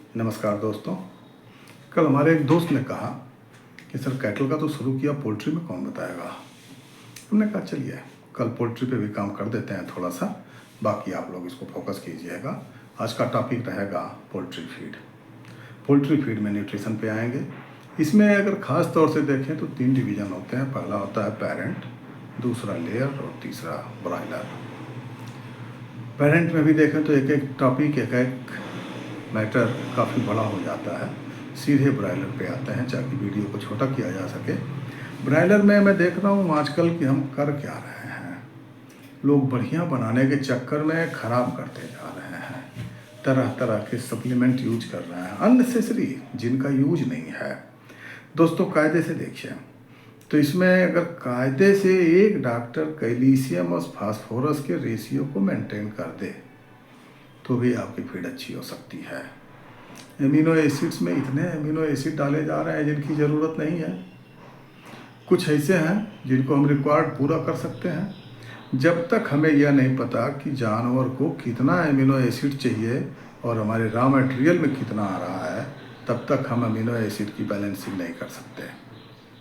नमस्कार दोस्तों। कल हमारे एक दोस्त ने कहा कि सर कैटल का तो शुरू किया, पोल्ट्री में कौन बताएगा। हमने कहा चलिए कल पोल्ट्री पे भी काम कर देते हैं थोड़ा सा, बाकी आप लोग इसको फोकस कीजिएगा। आज का टॉपिक रहेगा पोल्ट्री फीड। पोल्ट्री फीड में न्यूट्रिशन पे आएंगे। इसमें अगर ख़ास तौर से देखें तो 3 डिवीज़न होते हैं। पहला होता है पेरेंट, दूसरा लेयर और तीसरा ब्रॉयलर। पेरेंट में भी देखें तो एक एक टॉपिक, एक एक मैटर काफ़ी बड़ा हो जाता है। सीधे ब्रॉयलर पे आते हैं ताकि वीडियो को छोटा किया जा सके। ब्रॉयलर में मैं देख रहा हूँ आजकल कि हम कर क्या रहे हैं, लोग बढ़िया बनाने के चक्कर में ख़राब करते जा रहे हैं। तरह तरह के सप्लीमेंट यूज कर रहे हैं अननेसेसरी, जिनका यूज नहीं है। दोस्तों कायदे से देखिए तो इसमें अगर कायदे से एक डॉक्टर कैल्शियम और फास्फोरस के रेशियो को मेंटेन कर दे तो भी आपकी फीड अच्छी हो सकती है। एमिनो एसिड्स में इतने एमिनो एसिड डाले जा रहे हैं जिनकी ज़रूरत नहीं है। कुछ ऐसे हैं जिनको हम रिक्वायर्ड पूरा कर सकते हैं। जब तक हमें यह नहीं पता कि जानवर को कितना एमिनो एसिड चाहिए और हमारे रॉ मटेरियल में कितना आ रहा है, तब तक हम अमीनो एसिड की बैलेंसिंग नहीं कर सकते।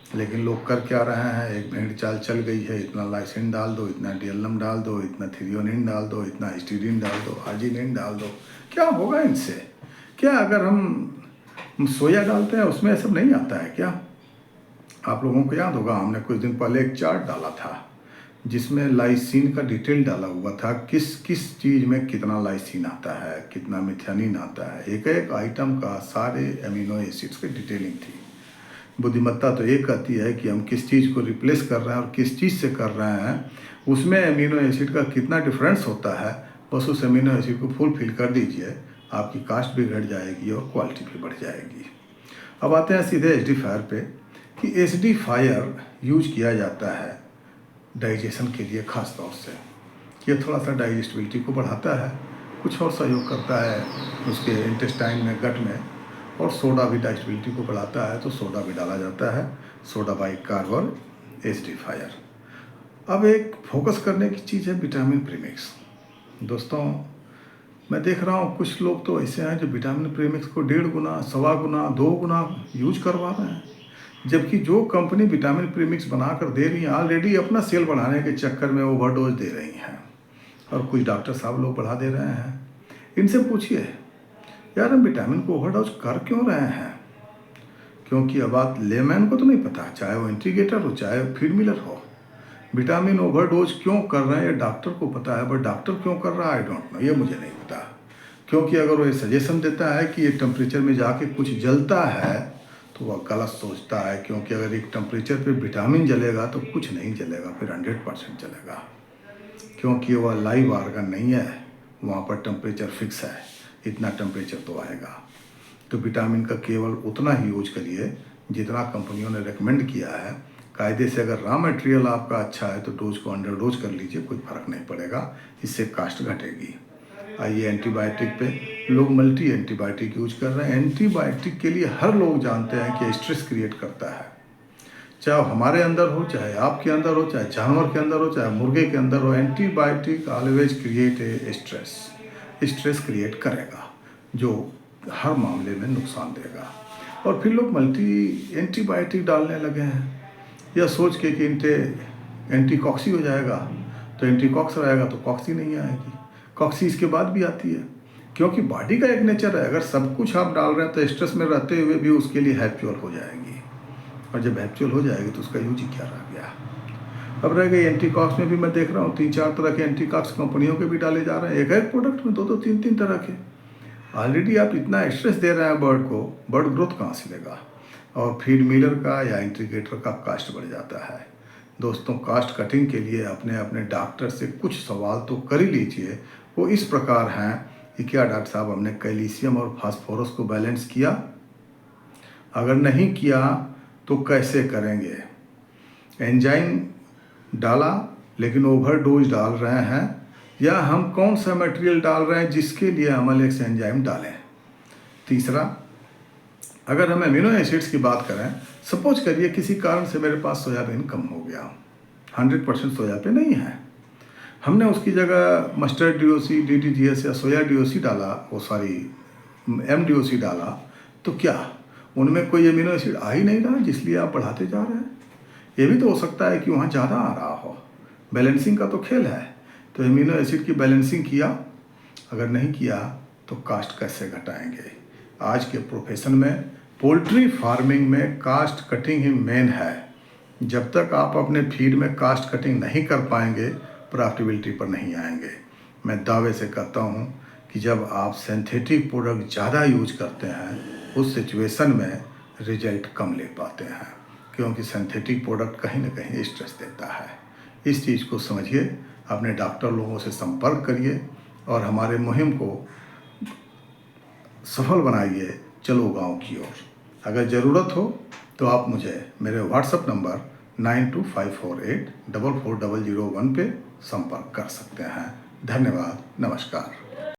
लेकिन लोग कर क्या रहे हैं, एक भेड़ चाल चल गई है, इतना लाइसिन डाल दो, इतना डिएलएम डाल दो, इतना थ्रियोनिन डाल दो, इतना हिस्टीडीन डाल दो, आर्जिनिन डाल दो। क्या होगा इनसे? क्या अगर हम सोया डालते हैं उसमें सब नहीं आता है क्या? आप लोगों को याद होगा हमने कुछ दिन पहले एक चार्ट डाला था जिसमें लाइसिन का डिटेल डाला हुआ था, किस किस चीज़ में कितना लाइसिन आता है, कितना मिथानिन आता है। एक एक आइटम का सारे अमीनो एसिड्स की डिटेलिंग थी। बुद्धिमत्ता तो एक कहती है कि हम किस चीज़ को रिप्लेस कर रहे हैं और किस चीज़ से कर रहे हैं, उसमें अमीनो एसिड का कितना डिफरेंस होता है। बस उस अमीनो एसिड को फुलफिल कर दीजिए, आपकी कास्ट भी घट जाएगी और क्वालिटी भी बढ़ जाएगी। अब आते हैं सीधे एसिडिफायर पे कि एसिडिफायर यूज किया जाता है डाइजेशन के लिए ख़ास तौर से। ये थोड़ा सा डाइजेस्टिबिलिटी को बढ़ाता है, कुछ और सहयोग करता है उसके इंटेस्टाइन में, गट में, और सोडा भी डाइजेस्टिबिलिटी को बढ़ाता है, तो सोडा भी डाला जाता है, सोडा बाइकार्बोन एसिडिफायर। अब एक फोकस करने की चीज़ है विटामिन प्रीमिक्स। दोस्तों मैं देख रहा हूँ कुछ लोग तो ऐसे हैं जो विटामिन प्रीमिक्स को 1.5 गुना, 1.25 गुना, 2 गुना यूज करवा रहे हैं, जबकि जो कंपनी विटामिन प्रीमिक्स बनाकर दे रही है ऑलरेडी अपना सेल बढ़ाने के चक्कर में ओवरडोज दे रही हैं, और कुछ डॉक्टर साहब लोग बढ़ा दे रहे हैं। इनसे पूछिए यार हम विटामिन को ओवरडोज कर क्यों रहे हैं? क्योंकि अब बात लेमैन को तो नहीं पता, चाहे वो इंटीग्रेटर हो चाहे फीड मिलर हो, विटामिन ओवरडोज क्यों कर रहे हैं ये डॉक्टर को पता है, बट डॉक्टर क्यों कर रहा है आई डोंट नो, ये मुझे नहीं पता। क्योंकि अगर वो ये सजेशन देता है कि ये टेम्परेचर में जाके कुछ जलता है तो वह गलत सोचता है, क्योंकि अगर एक टेम्परेचर पे विटामिन जलेगा तो कुछ नहीं जलेगा, फिर 100% जलेगा, क्योंकि वह लाइव ऑर्गन नहीं है, वहाँ पर टेम्परेचर फिक्स है, इतना टेम्परेचर तो आएगा। तो विटामिन का केवल उतना ही यूज करिए जितना कंपनियों ने रेकमेंड किया है। कायदे से अगर रॉ मटेरियल आपका अच्छा है तो डोज को अंडर डोज कर लीजिए, कोई फ़र्क नहीं पड़ेगा, इससे कास्ट घटेगी। आइए एंटीबायोटिक पे, लोग मल्टी एंटीबायोटिक यूज कर रहे हैं। एंटीबायोटिक के लिए हर लोग जानते हैं कि स्ट्रेस क्रिएट करता है, चाहे हमारे अंदर हो, चाहे आपके अंदर हो, चाहे जानवर के अंदर हो, चाहे मुर्गे के अंदर हो। Antibiotic always create a stress create करेगा जो हर मामले में नुकसान देगा। और फिर लोग मल्टी एंटीबायोटिक डालने लगे हैं यह सोच के कि एंटीकॉक्सी हो जाएगा, तो एंटीकॉक्स रहेगा तो कॉक्सी नहीं आएगी। कॉक्सी इसके बाद भी आती है, क्योंकि बॉडी का एक नेचर है, अगर सब कुछ आप डाल रहे हैं तो स्ट्रेस में रहते हुए भी उसके लिए हैप्चुअल हो जाएगी, और जब हैप्चुअल हो जाएगी तो उसका यूज ही क्या रह गया। अब रह गई एंटीकॉक्स में भी मैं देख रहा हूँ 3-4 तरह के एंटीकॉक्स कंपनियों के भी डाले जा रहे हैं, एक एक प्रोडक्ट में 2-2, 3-3 तरह के। ऑलरेडी आप इतना स्ट्रेस दे रहे हैं बर्ड को, बर्ड ग्रोथ कहाँ से लेगा? और फीड मिलर का या इंटीग्रेटर का कास्ट बढ़ जाता है। दोस्तों कास्ट कटिंग के लिए अपने अपने डॉक्टर से कुछ सवाल तो कर ही लीजिए। वो इस प्रकार हैं कि क्या डॉक्टर साहब हमने कैल्शियम और फास्फोरस को बैलेंस किया? अगर नहीं किया तो कैसे करेंगे? एंजाइम डाला लेकिन ओवरडोज डाल रहे हैं, या हम कौन सा मटेरियल डाल रहे हैं जिसके लिए हम एलेक्स एंजाइम डालें? तीसरा, अगर हम अमीनो एसिड्स की बात करें, सपोज करिए किसी कारण से मेरे पास सोयाबीन कम हो गया, 100% सोया पे नहीं है, हमने उसकी जगह मस्टर्ड डीओसी, DDGS या सोया डीओसी डाला, वो सॉरी MDOC डाला तो क्या उनमें कोई एमिनो एसिड आ ही नहीं रहा जिसलिए आप बढ़ाते जा रहे हैं? ये भी तो हो सकता है कि वहाँ ज़्यादा आ रहा हो। बैलेंसिंग का तो खेल है, तो एमिनो एसिड की बैलेंसिंग किया, अगर नहीं किया तो कास्ट कैसे घटाएंगे? आज के प्रोफेशन में, पोल्ट्री फार्मिंग में कास्ट कटिंग ही मेन है। जब तक आप अपने फीड में कास्ट कटिंग नहीं कर पाएंगे, प्रॉफिटेबिलिटी पर नहीं आएंगे। मैं दावे से कहता हूँ कि जब आप सिंथेटिक प्रोडक्ट ज़्यादा यूज करते हैं, उस सिचुएशन में रिजल्ट कम ले पाते हैं, क्योंकि सिंथेटिक प्रोडक्ट कहीं ना कहीं स्ट्रेस देता है। इस चीज़ को समझिए, अपने डॉक्टर लोगों से संपर्क करिए और हमारे मुहिम को सफल बनाइए। चलो गांव की ओर। अगर ज़रूरत हो तो आप मुझे मेरे व्हाट्सएप नंबर 9254844001 पे संपर्क कर सकते हैं। धन्यवाद, नमस्कार।